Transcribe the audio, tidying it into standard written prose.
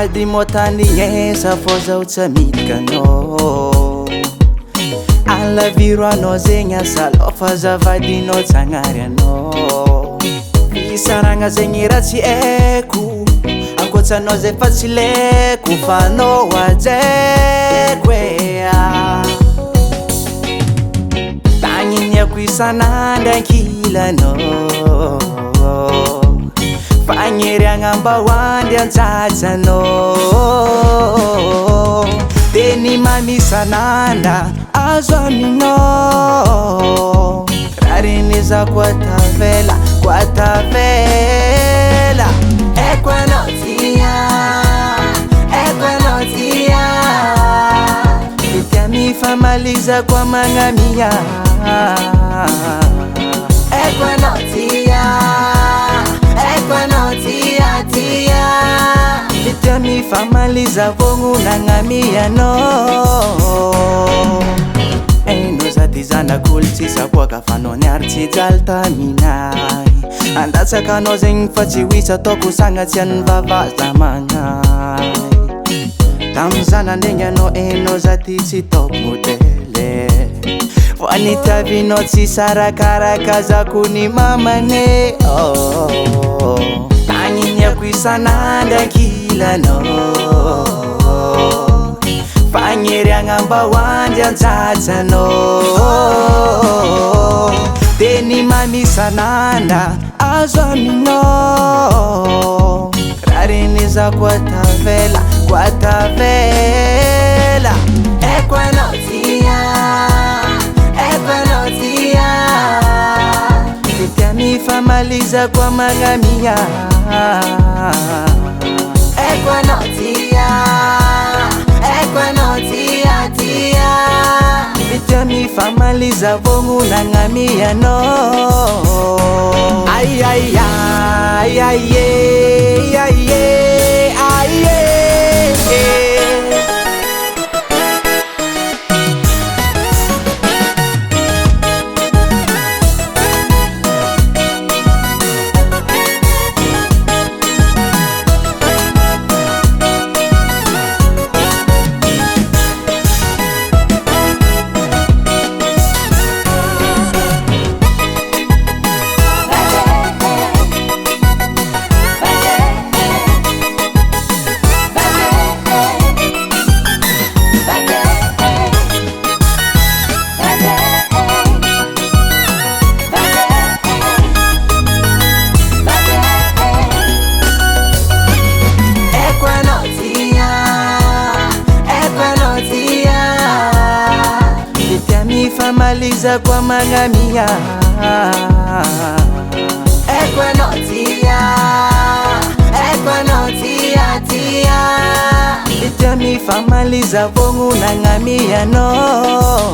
Sady motanignyesa fô zaho tsy midika anao. Alaviro anao zegny asalo fa zavadinao tsagnary anao. Fisaragna zegny raha tsy haiko, ankoatsanao zay fa tsy leko, fa anao ajaiko e. Tagniniako isan'andro ankilanao, fagneriagna mba hoandry antsatsanao. Teny mamisan'andra azo aminao, raha renezako atavela, ko atavela. Eko anao tia, eko anao tia, tia mifamalizako amagnamia. Eko anao tia, eko anao tia tia, tia mifamaliza vognonagna anao. Eno zady zanak'olo tsisy aboaka fa anao niary tsy jaly taminay. Andatsaka anao zegny fa tsy hoitsy ataoko sagnatsy an'ny vavaza magnay. Tam'zanandegny anao enao zady tsy top modele, fa nitiavinao tsy sarakaraka zako ny mamane. Tagniniako isan'andro ankilanao, fagneriagna mba hoandry antsatsanao. Teny mamisan'andra azo aminao, raha renezako atavela, ko atavela. Eko anao tia, eko anao tia, tia mifamalizako amagnamia. Eko anao tia, eko anao tia tia, tia mifamaliza vognonagna anao. Ay ay ay ay ay ay ay ay. Famaliza kwa magnamia. Eko anao tia, eko anao tia tia, tia mifamaliza vognonagna anao.